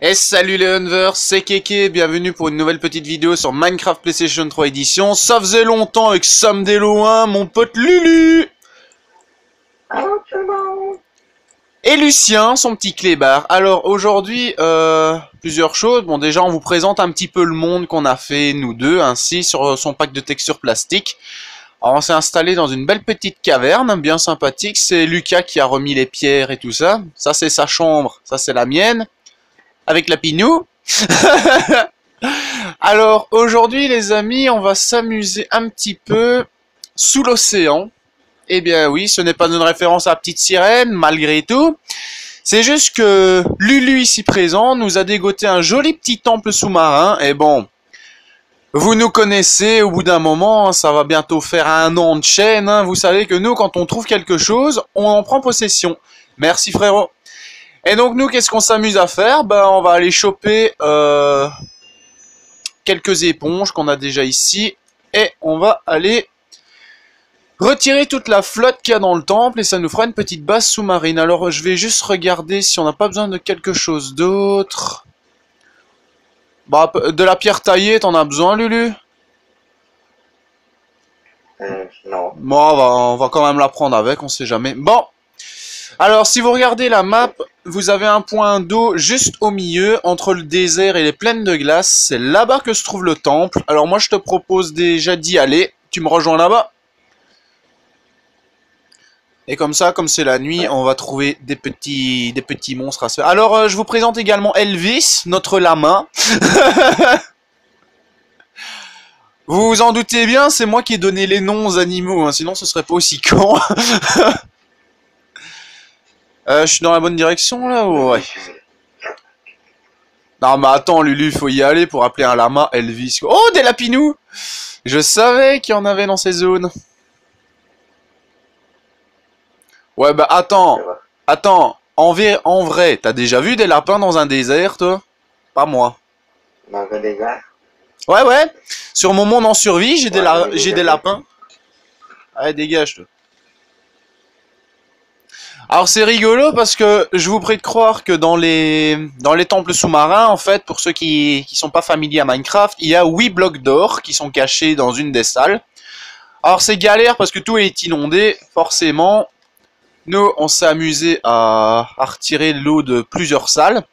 Et salut les Hunvers, c'est Keke, bienvenue pour une nouvelle petite vidéo sur Minecraft PlayStation 3 Edition. Ça faisait longtemps avec Sam Deloin, mon pote Lulu et Lucien, son petit clébard. Alors aujourd'hui, plusieurs choses. Bon, déjà on vous présente un petit peu le monde qu'on a fait nous deux, ainsi sur son pack de textures plastique. Alors on s'est installé dans une belle petite caverne, bien sympathique. C'est Lucas qui a remis les pierres et tout ça. Ça c'est sa chambre, ça c'est la mienne. Avec la Pinou. Alors aujourd'hui les amis, on va s'amuser un petit peu sous l'océan. Eh bien oui, ce n'est pas une référence à la petite sirène, malgré tout. C'est juste que Lulu ici présent nous a dégoté un joli petit temple sous-marin. Et bon, vous nous connaissez, au bout d'un moment, ça va bientôt faire 1 an de chaîne. Hein. Vous savez que nous, quand on trouve quelque chose, on en prend possession. Merci frérot. Et donc nous, qu'est-ce qu'on s'amuse à faire? Ben, on va aller choper quelques éponges qu'on a déjà ici. Et on va aller retirer toute la flotte qu'il y a dans le temple. Et ça nous fera une petite base sous-marine. Alors je vais juste regarder si on n'a pas besoin de quelque chose d'autre. Bah, de la pierre taillée, t'en as besoin Lulu? Non. Bon, on va quand même la prendre avec, on sait jamais. Bon. Alors, si vous regardez la map, vous avez un point d'eau juste au milieu, entre le désert et les plaines de glace. C'est là-bas que se trouve le temple. Alors moi, je te propose déjà d'y aller. Tu me rejoins là-bas. Et comme ça, comme c'est la nuit, on va trouver des petits monstres à se faire. Alors, je vous présente également Elvis, notre lama. Vous vous en doutez bien, c'est moi qui ai donné les noms aux animaux, hein, sinon ce serait pas aussi con. Je suis dans la bonne direction là ou ouais? Non mais attends Lulu, faut y aller pour appeler un lama Elvis. Oh des lapinous! Je savais qu'il y en avait dans ces zones. Ouais bah attends, en vrai, t'as déjà vu des lapins dans un désert toi? Pas moi. Dans un désert? Ouais, sur mon monde en survie, j'ai des lapins. Allez dégage toi. Alors c'est rigolo parce que je vous prie de croire que dans les temples sous-marins, en fait, pour ceux qui sont pas familiers à Minecraft, il y a 8 blocs d'or qui sont cachés dans une des salles. Alors c'est galère parce que tout est inondé, forcément. Nous, on s'est amusé à retirer l'eau de plusieurs salles.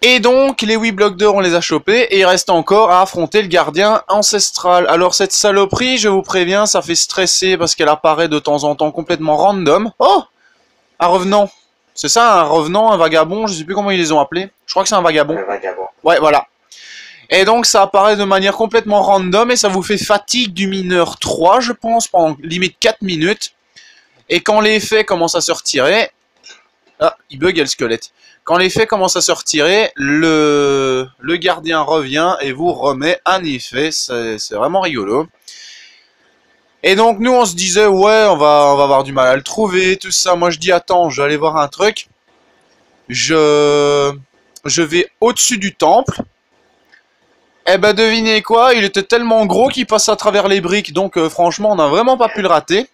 Et donc, les 8 blocs d'or, on les a chopés, et il reste encore à affronter le gardien ancestral. Alors cette saloperie, je vous préviens, ça fait stresser parce qu'elle apparaît de temps en temps complètement random. Oh! Un revenant. C'est ça, un revenant, un vagabond, je sais plus comment ils les ont appelés. Je crois que c'est un vagabond. Un vagabond. Ouais, voilà. Et donc ça apparaît de manière complètement random, et ça vous fait fatigue du mineur 3, je pense, pendant limite 4 minutes. Et quand l'effet commence à se retirer... Ah, il bug, il y a le squelette. Quand l'effet commence à se retirer, le gardien revient et vous remet un effet. C'est vraiment rigolo. Et donc nous on se disait ouais on va avoir du mal à le trouver, tout ça. Moi je dis attends, je vais aller voir un truc. Je vais au-dessus du temple. Eh ben devinez quoi, il était tellement gros qu'il passe à travers les briques. Donc franchement on n'a vraiment pas pu le rater.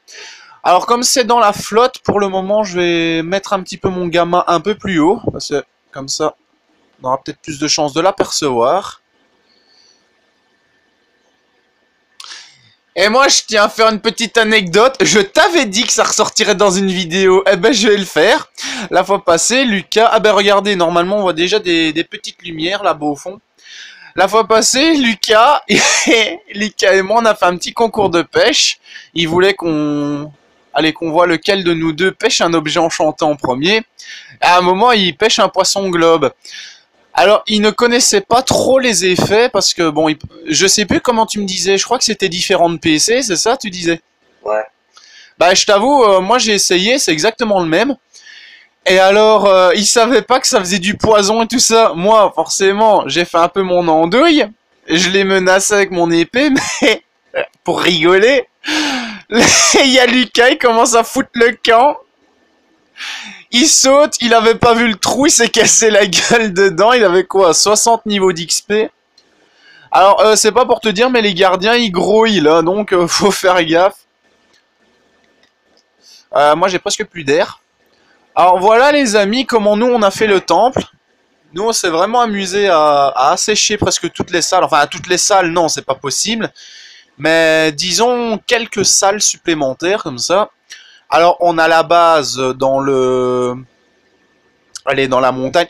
Alors comme c'est dans la flotte, pour le moment je vais mettre un petit peu mon gamin un peu plus haut. Parce que comme ça, on aura peut-être plus de chances de l'apercevoir. Et moi je tiens à faire une petite anecdote. Je t'avais dit que ça ressortirait dans une vidéo. Eh ben je vais le faire. La fois passée, Lucas... Ah ben regardez, normalement on voit déjà des petites lumières là-bas au fond. La fois passée, Lucas et moi on a fait un petit concours de pêche. Il voulait qu'on voit lequel de nous deux pêche un objet enchanté en premier. À un moment, il pêche un poisson globe. Alors, il ne connaissait pas trop les effets, parce que, bon, je sais plus comment tu me disais, je crois que c'était différent de PC, c'est ça, tu disais? Ouais. Bah, je t'avoue, moi j'ai essayé, c'est exactement le même. Et alors, il savait pas que ça faisait du poison et tout ça. Moi, forcément, j'ai fait un peu mon andouille, je l'ai menacé avec mon épée, mais pour rigoler... Il y a Lucas, il commence à foutre le camp. Il saute, il avait pas vu le trou, il s'est cassé la gueule dedans. Il avait quoi, 60 niveaux d'XP. Alors, c'est pas pour te dire, mais les gardiens, ils grouillent, là. Donc, faut faire gaffe. Moi, j'ai presque plus d'air. Alors, voilà, les amis, comment nous, on a fait le temple. Nous, on s'est vraiment amusé à assécher presque toutes les salles. Enfin, à toutes les salles, non, c'est pas possible. Mais disons quelques salles supplémentaires comme ça. Alors, on a la base dans le... Allez, dans la montagne.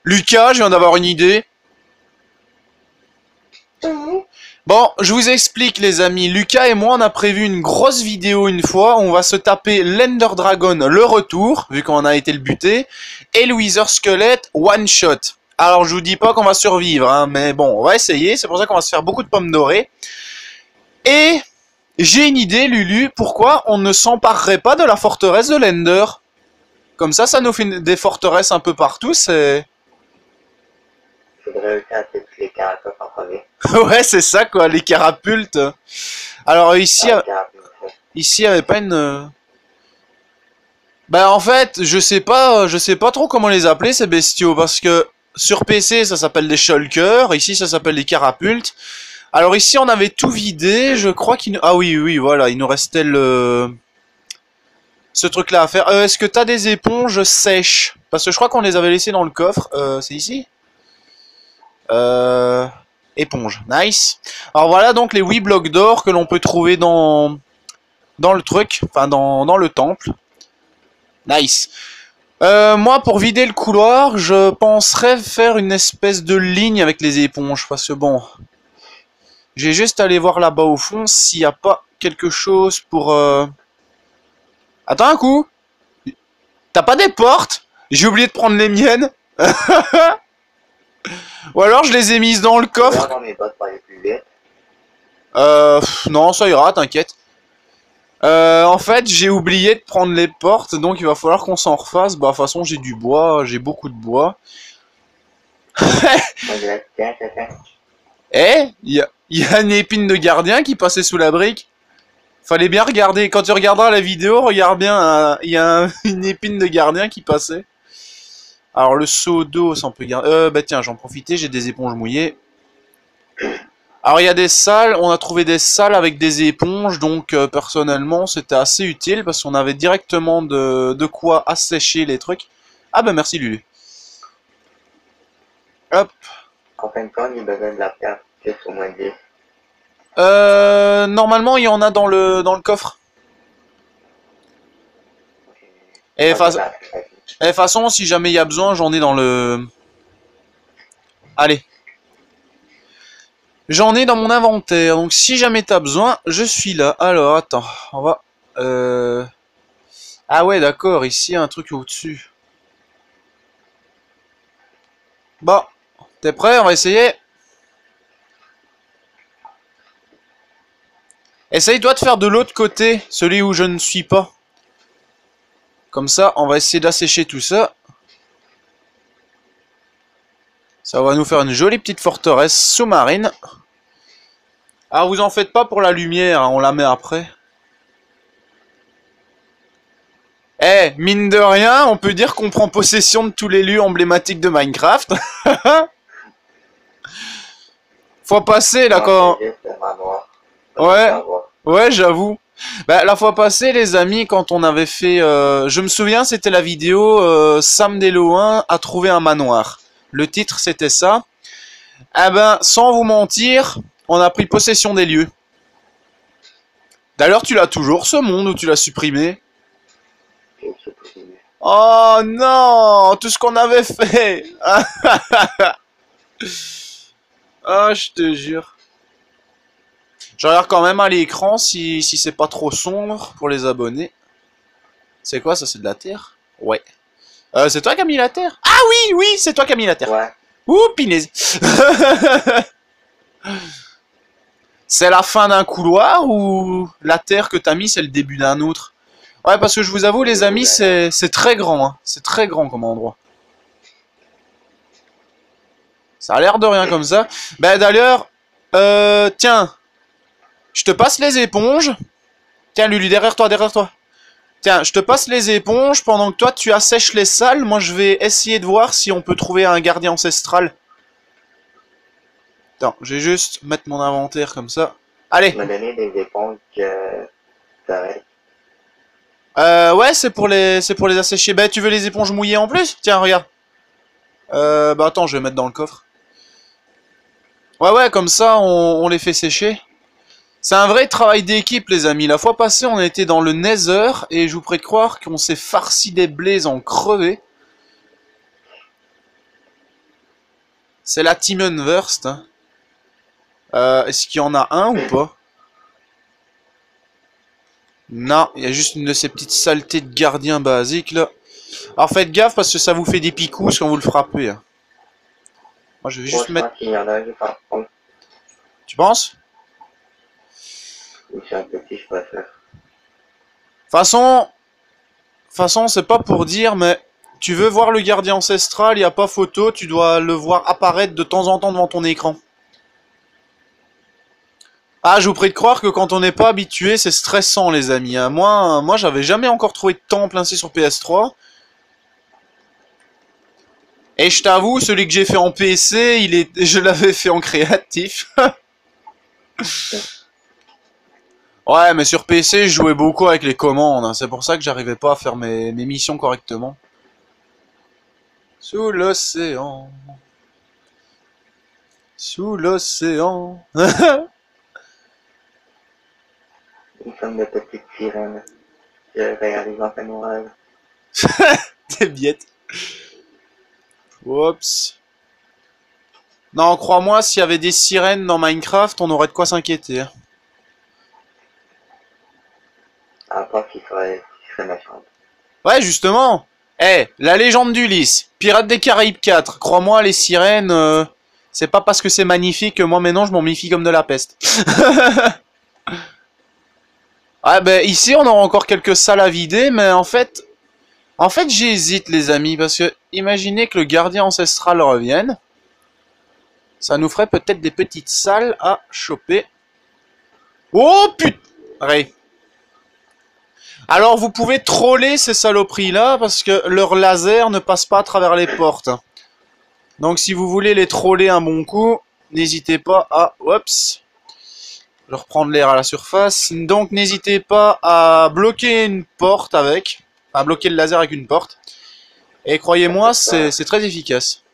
Lucas, je viens d'avoir une idée. Bon, je vous explique les amis. Lucas et moi, on a prévu une grosse vidéo une fois. On va se taper l'Ender Dragon, le retour, vu qu'on a été le buter. Et le Wither Skelett, one shot. Alors, je vous dis pas qu'on va survivre, hein, mais bon, on va essayer. C'est pour ça qu'on va se faire beaucoup de pommes dorées. Et j'ai une idée, Lulu. Pourquoi on ne s'emparerait pas de la forteresse de l'Ender? Comme ça nous fait des forteresses un peu partout, c'est... Il faudrait réussir à tuer tous les carapaces en premier. Ouais, c'est ça, quoi, les carapultes. Alors, ici, ici, il n'y avait pas une... Bah, en fait, je sais pas trop comment les appeler, ces bestiaux, parce que sur PC, ça s'appelle des shulkers, ici, ça s'appelle des carapultes. Alors, ici, on avait tout vidé, je crois qu'il... Ah oui, oui, voilà, il nous restait le... Ce truc-là à faire. Est-ce que t'as des éponges sèches? Parce que je crois qu'on les avait laissées dans le coffre. C'est ici? Éponge. Nice. Alors voilà donc les 8 blocs d'or que l'on peut trouver dans le truc. Enfin, dans le temple. Nice. Moi, pour vider le couloir, je penserais faire une espèce de ligne avec les éponges. Parce que bon... J'ai juste à aller voir là-bas au fond s'il n'y a pas quelque chose pour... Attends un coup. T'as pas des portes? J'ai oublié de prendre les miennes. Ou alors je les ai mises dans le coffre. Dans mes bottes pour aller plus vite. Non, ça ira, t'inquiète. En fait, j'ai oublié de prendre les portes, donc il va falloir qu'on s'en refasse. Bah, de toute façon, j'ai du bois, j'ai beaucoup de bois. Eh, il y a une épine de gardien qui passait sous la brique. Fallait bien regarder. Quand tu regarderas la vidéo, regarde bien. Il y a une épine de gardien qui passait. Alors, le seau d'eau, ça on peut garder. Bah tiens, j'en profitais, j'ai des éponges mouillées. Alors, il y a des salles. On a trouvé des salles avec des éponges. Donc, personnellement, c'était assez utile parce qu'on avait directement de quoi assécher les trucs. Ah bah merci, Lulu. Hop. En fin de compte, il besoin de la pierre juste au moins 10. Normalement, il y en a dans le coffre. Et de toute façon, si jamais il y a besoin, j'en ai dans le... Allez. J'en ai dans mon inventaire. Donc, si jamais t'as besoin, je suis là. Alors, attends. On va... Ah ouais, d'accord. Ici, il y a un truc au-dessus. Bon. T'es prêt? On va essayer. Essaye-toi de faire de l'autre côté, celui où je ne suis pas. Comme ça, on va essayer d'assécher tout ça. Ça va nous faire une jolie petite forteresse sous-marine. Alors, vous en faites pas pour la lumière, hein, on la met après. Eh, mine de rien, on peut dire qu'on prend possession de tous les lieux emblématiques de Minecraft. Faut passer là quand... Ouais, ouais, j'avoue. Bah, la fois passée, les amis, quand on avait fait... je me souviens, c'était la vidéo Sam Deloin a trouvé un manoir. Le titre, c'était ça. Eh ben, sans vous mentir, on a pris possession des lieux. D'ailleurs, tu l'as toujours, ce monde, ou tu l'as supprimé? Oh non, tout ce qu'on avait fait. Ah, je te jure. Je regarde quand même à l'écran si c'est pas trop sombre pour les abonnés. C'est quoi ça? C'est de la terre? Ouais. C'est toi qui as mis la terre? Ah oui, oui, c'est toi qui as mis la terre. Ouais. Ouh, pinaise. C'est la fin d'un couloir ou la terre que t'as mis c'est le début d'un autre? Ouais, parce que je vous avoue les amis, c'est très grand. Hein. C'est très grand comme endroit. Ça a l'air de rien comme ça. Ben d'ailleurs, tiens, je te passe les éponges. Tiens Lulu, derrière toi, derrière toi. Tiens, je te passe les éponges pendant que toi tu assèches les salles. Moi je vais essayer de voir si on peut trouver un gardien ancestral. Attends, je vais juste mettre mon inventaire comme ça. Allez. Tu m'as donné des éponges correctes. Ouais, c'est pour les assécher. Ben tu veux les éponges mouillées en plus? Tiens, regarde. Bah attends, je vais mettre dans le coffre. Ouais, comme ça, on les fait sécher. C'est un vrai travail d'équipe, les amis. La fois passée, on était dans le Nether, et je vous prie de croire qu'on s'est farci des blés en crevé. C'est la Team Unversed. Hein. Est-ce qu'il y en a un ou pas? Non, il y a juste une de ces petites saletés de gardiens basiques, là. Alors faites gaffe, parce que ça vous fait des picousses quand vous le frappez. Hein. Moi, je vais juste mettre... Il y en a, je vais pas prendre. Tu penses? Oui, c'est un petit, je préfère. De toute façon, c'est pas pour dire, mais tu veux voir le gardien ancestral, il n'y a pas photo, tu dois le voir apparaître de temps en temps devant ton écran. Ah, je vous prie de croire que quand on n'est pas habitué, c'est stressant, les amis. Hein. Moi, j'avais jamais encore trouvé de temple ainsi sur PS3. Et je t'avoue, celui que j'ai fait en PC, je l'avais fait en créatif. Ouais, mais sur PC, je jouais beaucoup avec les commandes. Hein. C'est pour ça que j'arrivais pas à faire mes missions correctement. Sous l'océan. Sous l'océan. Nous sommes des petites sirènes. Je réalise un peu mon rêve. Des billettes. Oups. Non, crois-moi, s'il y avait des sirènes dans Minecraft, on aurait de quoi s'inquiéter. Hein. À part qu'il serait méchant. Ouais, justement. La légende d'Ulysse. Pirates des Caraïbes 4. Crois-moi, les sirènes, c'est pas parce que c'est magnifique que moi maintenant je m'en méfie comme de la peste. Ouais, ben ici on aura encore quelques salles à vider, mais en fait j'hésite les amis, parce que imaginez que le gardien ancestral revienne. Ça nous ferait peut-être des petites salles à choper. Oh putain! Ray. Alors vous pouvez troller ces saloperies là parce que leur laser ne passe pas à travers les portes. Donc si vous voulez les troller un bon coup, n'hésitez pas à... Oups. Je reprendre l'air à la surface. Donc n'hésitez pas à bloquer une porte avec. À bloquer le laser avec une porte. Et croyez-moi, c'est très efficace.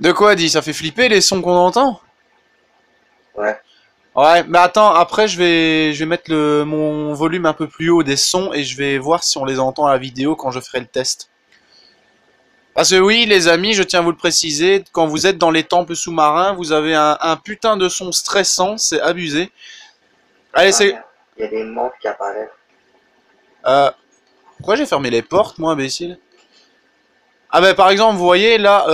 De quoi dit? Ça fait flipper les sons qu'on entend? Ouais. Ouais, mais attends, après je vais mettre mon volume un peu plus haut des sons et je vais voir si on les entend à la vidéo quand je ferai le test. Parce que oui, les amis, je tiens à vous le préciser, quand vous êtes dans les temples sous-marins, vous avez un putain de son stressant, c'est abusé. Allez, c'est... Il y a des monstres qui apparaissent. Pourquoi j'ai fermé les portes, moi, imbécile? Ah bah par exemple, vous voyez, là,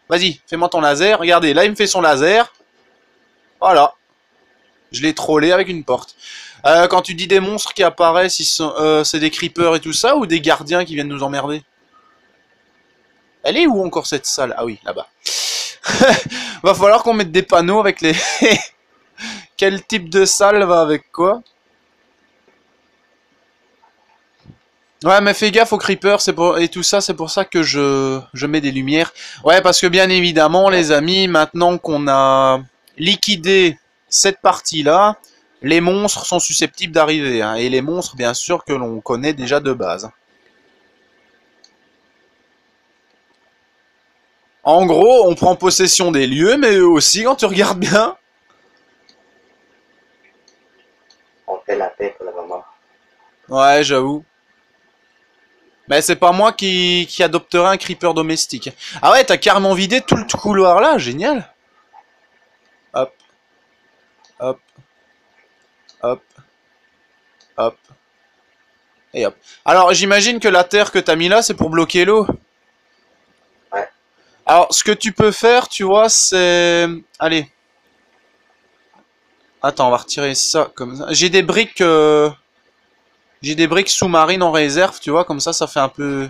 vas-y, fais-moi ton laser. Regardez, là, il me fait son laser. Voilà. Je l'ai trollé avec une porte. Quand tu dis des monstres qui apparaissent, c'est des creepers et tout ça, ou des gardiens qui viennent nous emmerder? Elle est où encore cette salle? Ah oui, là-bas. Va falloir qu'on mette des panneaux avec les... Quel type de salle va avec quoi? Ouais, mais fais gaffe aux creepers et tout ça, c'est pour ça que je mets des lumières. Ouais, parce que bien évidemment, les amis, maintenant qu'on a liquidé cette partie-là, les monstres sont susceptibles d'arriver. Hein, et les monstres, bien sûr, que l'on connaît déjà de base. En gros, on prend possession des lieux, mais eux aussi, quand tu regardes bien. On fait la paix pour le moment. Ouais, j'avoue. Mais c'est pas moi qui adopterai un creeper domestique. Ah ouais, t'as carrément vidé tout le couloir là, génial. Hop. Hop. Hop. Hop. Et hop. Alors, j'imagine que la terre que t'as mis là, c'est pour bloquer l'eau. Ouais. Alors, ce que tu peux faire, tu vois, c'est... Allez. Attends, on va retirer ça comme ça. J'ai des briques... J'ai des briques sous-marines en réserve, tu vois, comme ça fait un peu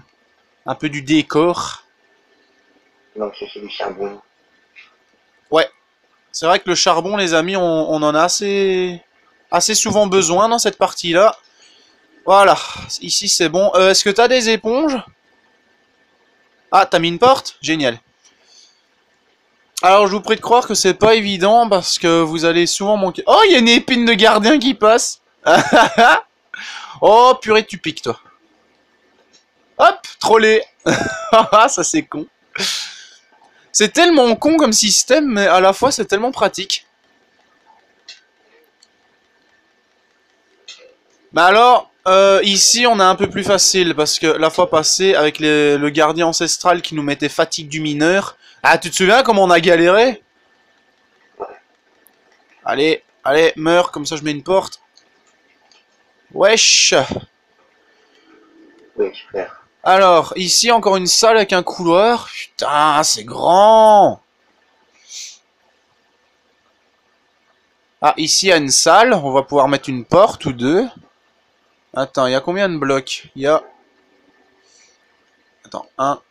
du décor. Donc c'est du charbon. Ouais. C'est vrai que le charbon, les amis, on en a assez souvent besoin dans cette partie-là. Voilà. Ici, c'est bon. Est-ce que t'as des éponges? Ah, t'as mis une porte? Génial. Alors, je vous prie de croire que c'est pas évident parce que vous allez souvent manquer... Oh, il y a une épine de gardien qui passe. Oh, purée, tu piques, toi. Hop, trollé. Ça, c'est con. C'est tellement con comme système, mais à la fois c'est tellement pratique. Bah alors, ici on a un peu plus facile, parce que la fois passée, avec le gardien ancestral qui nous mettait fatigue du mineur... Ah, tu te souviens comment on a galéré? Allez, allez, meurs, comme ça je mets une porte. Wesh. Oui, super. Alors, ici encore une salle avec un couloir. Putain, c'est grand. Ah, ici il y a une salle, on va pouvoir mettre une porte ou deux. Attends, il y a combien de blocs? Il y a... Attends, 1,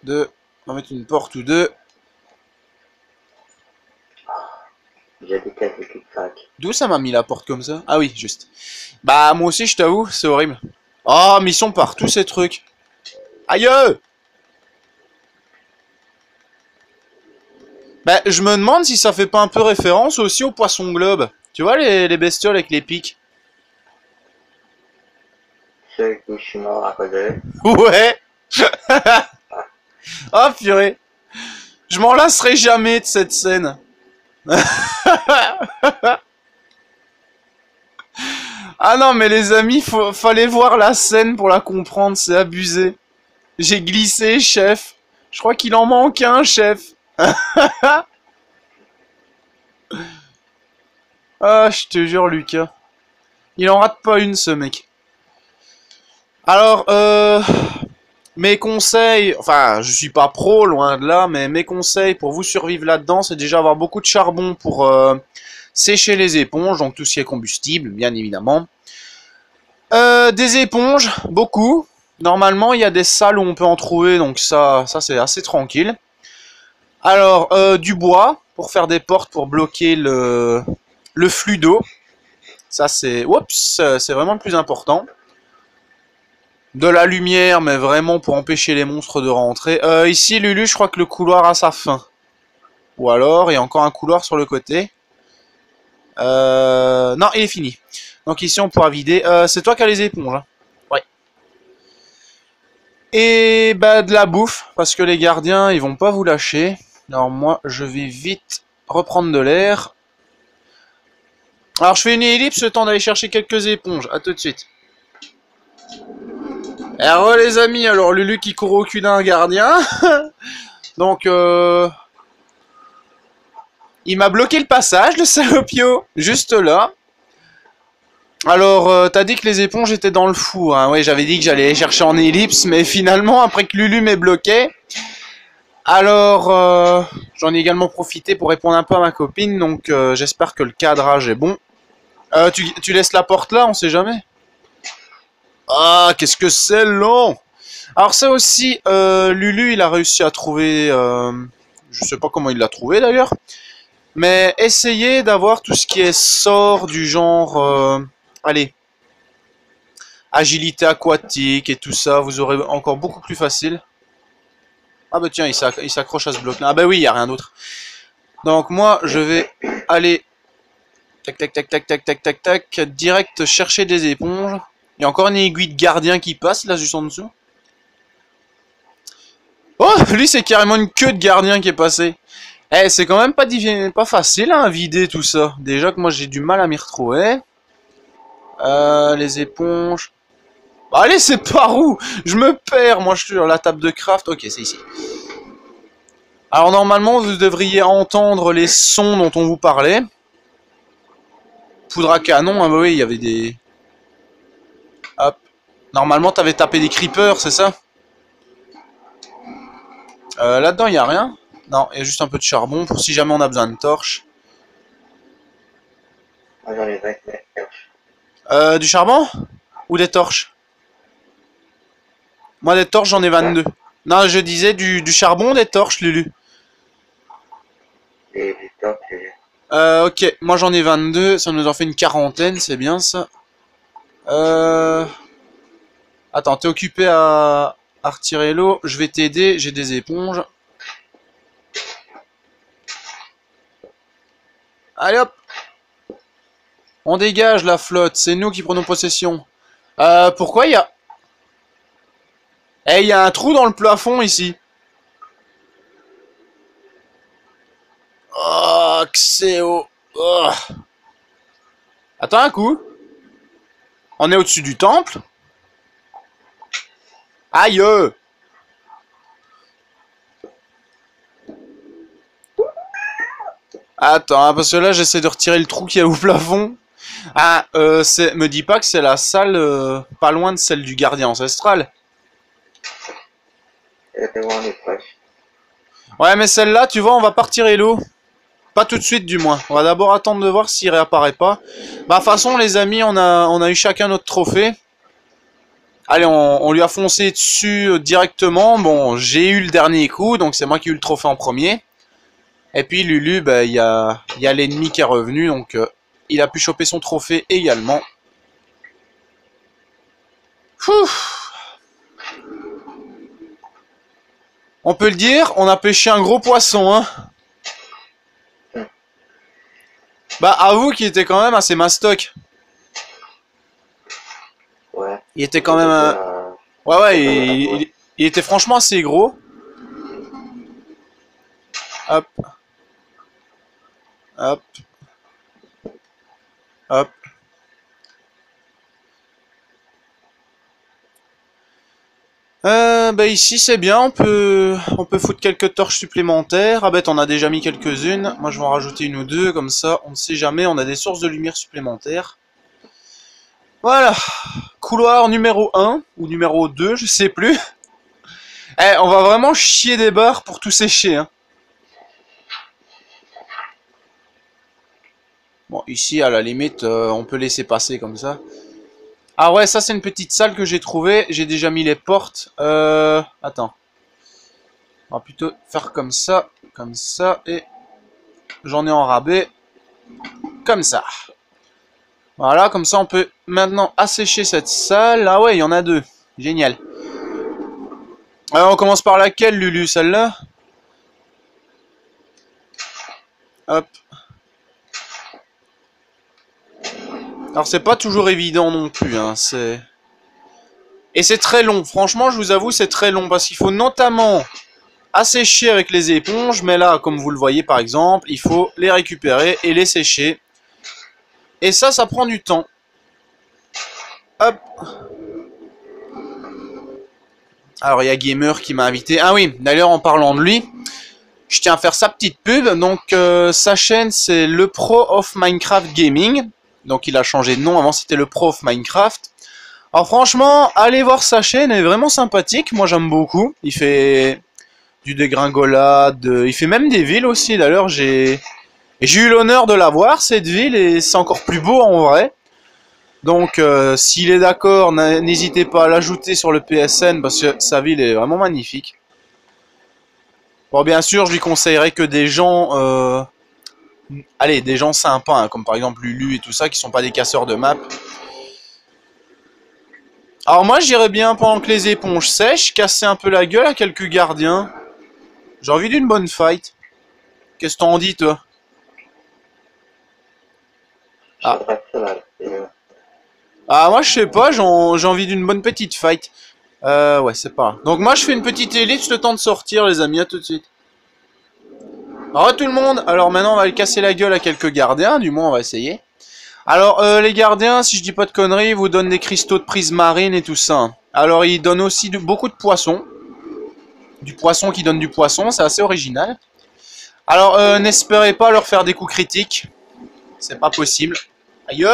2, on va mettre une porte ou deux. J'ai des cases de cul-de-sac. D'où ça m'a mis la porte comme ça? Ah oui, juste. Bah, moi aussi, je t'avoue, c'est horrible. Oh, mais ils sont partout, ces trucs. Aïe! Bah, je me demande si ça fait pas un peu référence aussi au poisson globe. Tu vois, les bestioles avec les pics? Ceux où je suis mort à cause d'eux. Ouais! Oh, purée! Je m'en lasserai jamais de cette scène. Ah non, mais les amis, fallait voir la scène pour la comprendre, c'est abusé. J'ai glissé, chef. Je crois qu'il en manque un, chef. Ah, je te jure, Lucas. Il en rate pas une, ce mec. Alors, mes conseils... Enfin, je suis pas pro, loin de là, mais mes conseils pour vous survivre là-dedans, c'est déjà avoir beaucoup de charbon pour sécher les éponges, donc tout ce qui est combustible, bien évidemment. Des éponges, beaucoup. Normalement, il y a des salles où on peut en trouver, donc ça c'est assez tranquille. Alors, du bois, pour faire des portes, pour bloquer le flux d'eau. Ça, c'est... Oups, c'est vraiment le plus important. De la lumière, mais vraiment pour empêcher les monstres de rentrer. Ici, Lulu, je crois que le couloir a sa fin. Ou alors, il y a encore un couloir sur le côté. Non, il est fini. Donc ici, on pourra vider. C'est toi qui as les éponges, hein. Ouais. Et bah, de la bouffe, parce que les gardiens, ils vont pas vous lâcher. Alors moi, je vais vite reprendre de l'air. Alors, je fais une ellipse, le temps d'aller chercher quelques éponges. À tout de suite. Alors les amis, alors Lulu qui court au cul d'un gardien. Donc, il m'a bloqué le passage, le salopio, juste là. Alors, t'as dit que les éponges étaient dans le four, hein. Ouais, j'avais dit que j'allais les chercher en ellipse, mais finalement, après que Lulu m'ait bloqué, alors, j'en ai également profité pour répondre un peu à ma copine, donc j'espère que le cadrage est bon. Tu laisses la porte là, on sait jamais. Ah, qu'est-ce que c'est long! Alors ça aussi, Lulu, il a réussi à trouver... je sais pas comment il l'a trouvé d'ailleurs. Mais essayez d'avoir tout ce qui est sort du genre... allez. Agilité aquatique et tout ça, vous aurez encore beaucoup plus facile. Ah bah tiens, il s'accroche à ce bloc là. Ah bah oui, il n'y a rien d'autre. Donc moi, je vais aller... Tac, tac, tac, tac, tac, tac, tac, tac. Direct chercher des éponges. Il y a encore une aiguille de gardien qui passe là, juste en dessous. Oh, lui c'est carrément une queue de gardien qui est passée. Eh, c'est quand même pas facile hein, à vider tout ça. Déjà que moi j'ai du mal à m'y retrouver. Les éponges. Bah, allez, c'est par où? Je me perds, moi je suis sur la table de craft. Ok, c'est ici. Alors normalement vous devriez entendre les sons dont on vous parlait. Poudre à canon, ah bah oui, il y avait des... Hop. Normalement t'avais tapé des creepers, c'est ça? Là-dedans, il n'y a rien. Non, il y a juste un peu de charbon pour si jamais on a besoin de torches. Moi j'en ai 29 torches. Du charbon? Ou des torches? Moi, des torches, j'en ai 22. Non, je disais du charbon, des torches, Lulu. Des torches, Ok, moi j'en ai 22. Ça nous en fait une quarantaine, c'est bien ça. Attends, t'es occupé à retirer l'eau. Je vais t'aider, j'ai des éponges. Allez hop! On dégage la flotte, c'est nous qui prenons possession. Pourquoi il y a... Eh, il y a un trou dans le plafond ici. accès au... Oh. Attends un coup. On est au-dessus du temple. Aïe. Attends, hein, parce que là j'essaie de retirer le trou qu'il y a au plafond. Ah, me dis pas que c'est la salle pas loin de celle du gardien ancestral. Ouais, mais celle-là, tu vois, on va pas retirer l'eau. Pas tout de suite, du moins. On va d'abord attendre de voir s'il réapparaît pas. Bah, de toute façon, les amis, on a eu chacun notre trophée. Allez, on lui a foncé dessus directement. Bon, j'ai eu le dernier coup, donc c'est moi qui ai eu le trophée en premier. Et puis Lulu, bah, il y a l'ennemi qui est revenu, donc il a pu choper son trophée également. Ouf. On peut le dire, on a pêché un gros poisson, hein. Bah, avoue qu'il était quand même assez mastoc. Ouais. Il était quand même... Ouais, il était franchement assez gros. Hop. Hop. Hop. Bah ici c'est bien, on peut foutre quelques torches supplémentaires. Ah bête, on a déjà mis quelques-unes. Moi je vais en rajouter une ou deux, comme ça on ne sait jamais, on a des sources de lumière supplémentaires. Voilà. Couloir numéro 1, ou numéro 2, je sais plus. Eh, on va vraiment chier des barres pour tout sécher, hein. Bon, ici à la limite, on peut laisser passer comme ça. Ah ouais, ça c'est une petite salle que j'ai trouvée. J'ai déjà mis les portes. Attends. On va plutôt faire comme ça, et j'en ai en rabais, comme ça. Voilà, comme ça on peut maintenant assécher cette salle. Ah ouais, il y en a deux. Génial. Alors on commence par laquelle, Lulu? Celle-là? Hop. Alors c'est pas toujours évident non plus, hein, c'est... Et c'est très long, franchement je vous avoue c'est très long, parce qu'il faut notamment assécher avec les éponges, mais là comme vous le voyez par exemple, il faut les récupérer et les sécher. Et ça prend du temps. Hop. Alors il y a Gamer qui m'a invité, ah oui, d'ailleurs en parlant de lui, je tiens à faire sa petite pub, donc sa chaîne c'est le Pro of Minecraft Gaming. Donc il a changé de nom, avant c'était le Pro of Minecraft. Alors franchement, allez voir sa chaîne, elle est vraiment sympathique, moi j'aime beaucoup. Il fait du dégringolade, il fait même des villes aussi, d'ailleurs j'ai eu l'honneur de la voir cette ville et c'est encore plus beau en vrai. Donc s'il est d'accord, n'hésitez pas à l'ajouter sur le PSN parce que sa ville est vraiment magnifique. Bon bien sûr je lui conseillerais que des gens... Allez, des gens sympas, hein, comme par exemple Lulu et tout ça, qui sont pas des casseurs de map. Alors moi j'irais bien, pendant que les éponges sèchent, casser un peu la gueule à quelques gardiens. J'ai envie d'une bonne fight. Qu'est-ce que t'en dis toi? Ah. Ah moi je sais pas, j'ai envie d'une bonne petite fight. Ouais c'est pas grave. Donc moi je fais une petite ellipse, le temps de sortir les amis, à tout de suite. Alors tout le monde, alors maintenant on va aller casser la gueule à quelques gardiens, du moins on va essayer. Alors les gardiens, si je dis pas de conneries, ils vous donnent des cristaux de prismarine et tout ça. Alors ils donnent aussi beaucoup de poissons. Du poisson qui donne du poisson, c'est assez original. Alors n'espérez pas leur faire des coups critiques. C'est pas possible. Aïe.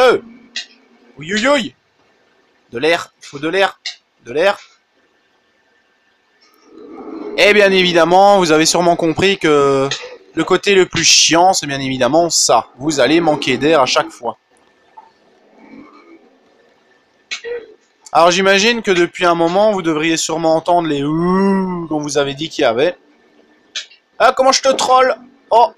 Oui oui oui. De l'air, il faut de l'air. De l'air. Et bien évidemment, vous avez sûrement compris que le côté le plus chiant, c'est bien évidemment ça. Vous allez manquer d'air à chaque fois. Alors j'imagine que depuis un moment, vous devriez sûrement entendre les ouh qu'on vous avait dit qu'il y avait. Ah, comment je te troll? Oh.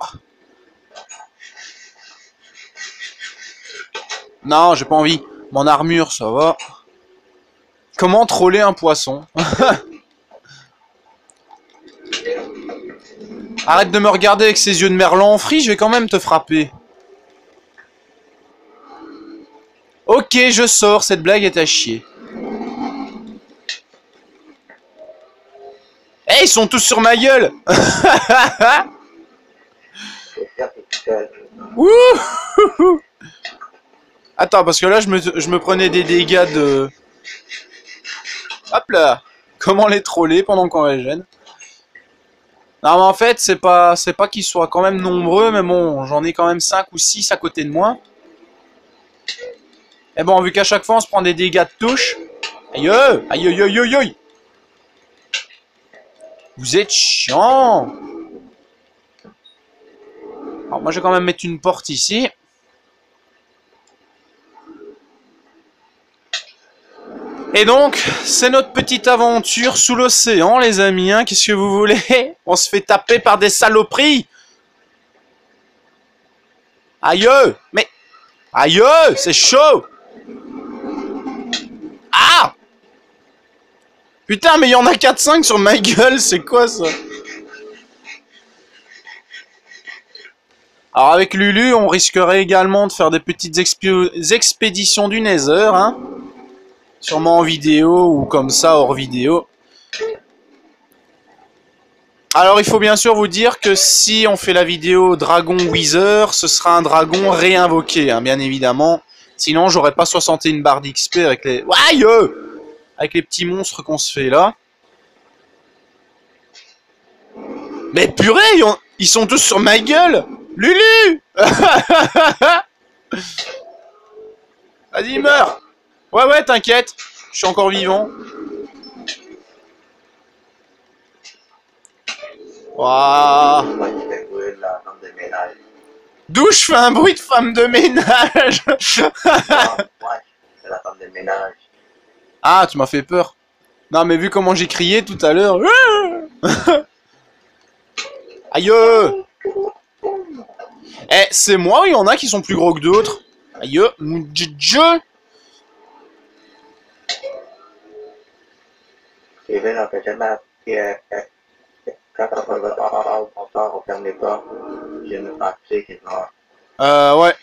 Non, j'ai pas envie. Mon armure, ça va. Comment troller un poisson? Arrête de me regarder avec ces yeux de merlan frit, je vais quand même te frapper. Ok, je sors, cette blague est à chier. Eh, ils sont tous sur ma gueule. Ouh. Attends, parce que là, je me prenais des dégâts de... Hop là. Comment les troller pendant qu'on régène. Non, mais en fait, c'est pas qu'ils soient quand même nombreux, mais bon, j'en ai quand même 5 ou 6 à côté de moi. Et bon, vu qu'à chaque fois, on se prend des dégâts de touche. Aïe, aïe, aïe, aïe, aïe, aïe. Vous êtes chiant. Alors, moi, je vais quand même mettre une porte ici. Et donc, c'est notre petite aventure sous l'océan, les amis. Hein. Qu'est-ce que vous voulez? On se fait taper par des saloperies. Aïe, mais... Aïe, c'est chaud. Ah! Putain, mais il y en a 4-5 sur ma gueule, c'est quoi ça? Alors avec Lulu, on risquerait également de faire des petites expéditions du Nether, hein. Sûrement en vidéo ou comme ça hors vidéo. Alors il faut bien sûr vous dire que si on fait la vidéo Dragon Wither, ce sera un dragon réinvoqué, hein, bien évidemment. Sinon j'aurais pas 61 barres d'XP avec les... Aïe, avec les petits monstres qu'on se fait là. Mais purée, ils sont tous sur ma gueule. Lulu. Vas-y, meurs. Ouais, t'inquiète. Je suis encore vivant. Waouh. D'où je fais un bruit de femme de ménage. C'est la femme de ménage. Ah, tu m'as fait peur. Non, mais vu comment j'ai crié tout à l'heure. Aïe. Eh, c'est moi ou il y en a qui sont plus gros que d'autres? Aïe, mon dieu. Et bien, en fait, quand on ferme les portes, je me fais qu'il va. Ouais.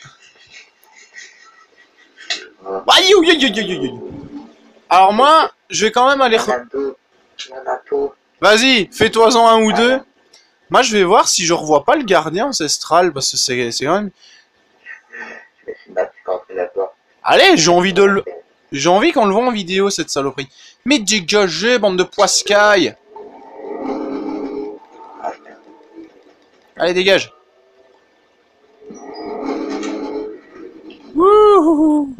Aïe, aïe, aïe, aïe, aïe. Alors moi, je vais quand même aller... Vas-y, fais-toi-en un ou deux. Moi, je vais voir si je revois pas le gardien ancestral, parce que c'est quand même... Allez, j'ai envie de le... J'ai envie qu'on le voit en vidéo, cette saloperie. Mais dégagez, bande de poiscailles. Allez, dégage. Wouhou.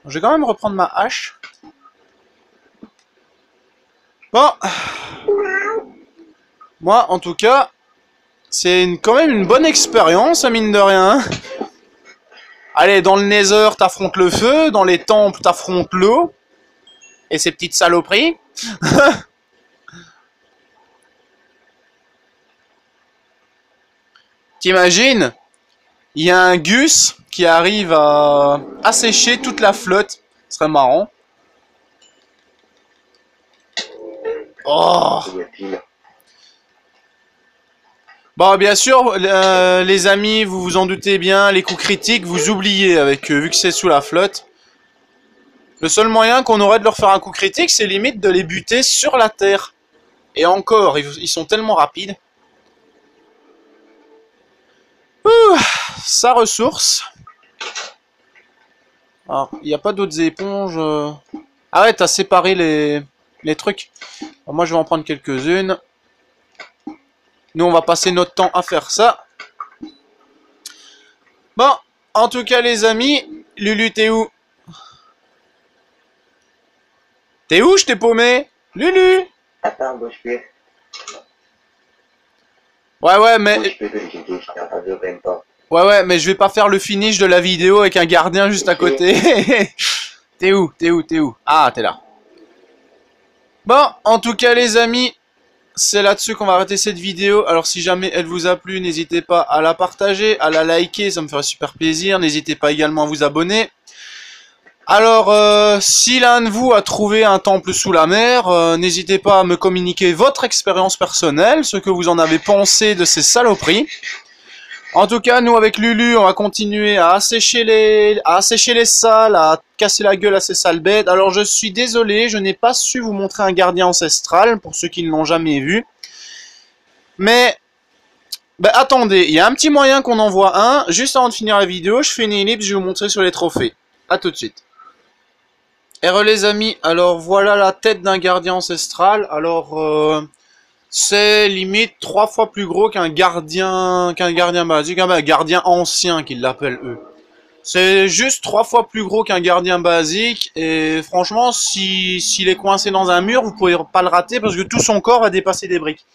Je vais quand même reprendre ma hache. Bon. Moi, en tout cas, c'est quand même une bonne expérience, mine de rien. Allez, dans le Nether, t'affrontes le feu. Dans les temples, t'affrontes l'eau. Et ces petites saloperies. T'imagines? Il y a un Gus qui arrive à assécher toute la flotte. Ce serait marrant. Oh! Bon, bien sûr, les amis, vous vous en doutez bien, les coups critiques, vous oubliez avec vu que c'est sous la flotte. Le seul moyen qu'on aurait de leur faire un coup critique, c'est limite de les buter sur la terre. Et encore, ils sont tellement rapides. Ouh, ça ressource. Alors, il n'y a pas d'autres éponges. Ah ouais, t'as séparé les trucs. Alors, moi, je vais en prendre quelques-unes. Nous, on va passer notre temps à faire ça. Bon, en tout cas, les amis, Lulu, t'es où? T'es où? Je t'ai paumé? Lulu? Attends, bouge plus. Ouais, mais... Ouais, mais je vais pas faire le finish de la vidéo avec un gardien juste à côté. T'es où? Ah, t'es là. Bon, en tout cas, les amis... C'est là-dessus qu'on va arrêter cette vidéo. Alors si jamais elle vous a plu, n'hésitez pas à la partager, à la liker, ça me ferait super plaisir. N'hésitez pas également à vous abonner. Alors, si l'un de vous a trouvé un temple sous la mer, n'hésitez pas à me communiquer votre expérience personnelle, ce que vous en avez pensé de ces saloperies. En tout cas, nous avec Lulu, on va continuer à assécher les salles, à casser la gueule à ces sales bêtes. Alors je suis désolé, je n'ai pas su vous montrer un gardien ancestral, pour ceux qui ne l'ont jamais vu. Mais Bah attendez, il y a un petit moyen qu'on en voit un. Juste avant de finir la vidéo, je fais une ellipse, je vais vous montrer sur les trophées. A tout de suite. Et les amis, alors voilà la tête d'un gardien ancestral. Alors c'est limite 3 fois plus gros qu'un gardien basique, un gardien ancien qu'ils l'appellent eux. C'est juste 3 fois plus gros qu'un gardien basique et franchement s'il est coincé dans un mur, vous pouvez pas le rater parce que tout son corps va dépasser des briques.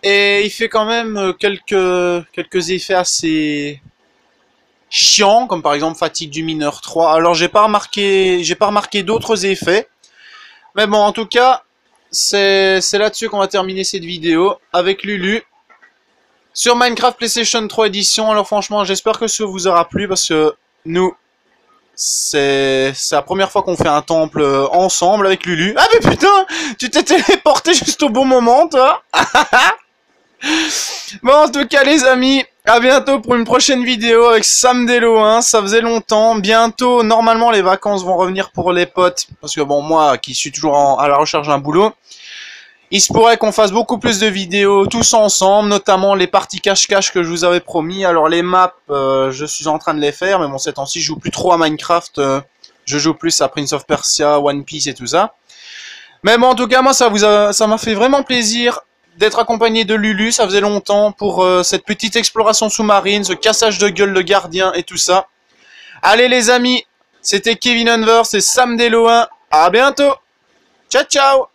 Et il fait quand même quelques effets assez chiants, comme par exemple fatigue du mineur 3. Alors j'ai pas remarqué d'autres effets. Mais bon, en tout cas, c'est là-dessus qu'on va terminer cette vidéo avec Lulu sur Minecraft PlayStation 3 Edition. Alors franchement, j'espère que ça vous aura plu parce que nous, c'est la première fois qu'on fait un temple ensemble avec Lulu. Ah mais putain, tu t'es téléporté juste au bon moment, toi. Bon, en tout cas, les amis, à bientôt pour une prochaine vidéo avec Sam Dello, hein. Ça faisait longtemps. Bientôt, normalement, les vacances vont revenir pour les potes. Parce que bon, moi, qui suis toujours à la recherche d'un boulot, il se pourrait qu'on fasse beaucoup plus de vidéos tous ensemble, notamment les parties cache-cache que je vous avais promis. Alors, les maps, je suis en train de les faire, mais bon, ces temps-ci, je joue plus trop à Minecraft. Je joue plus à Prince of Persia, One Piece et tout ça. Mais bon, en tout cas, moi, ça m'a fait vraiment plaisir d'être accompagné de Lulu, ça faisait longtemps pour cette petite exploration sous-marine, ce cassage de gueule de gardien et tout ça. Allez les amis, c'était Kevin Unverse et Sam Dello 1, à bientôt. Ciao ciao.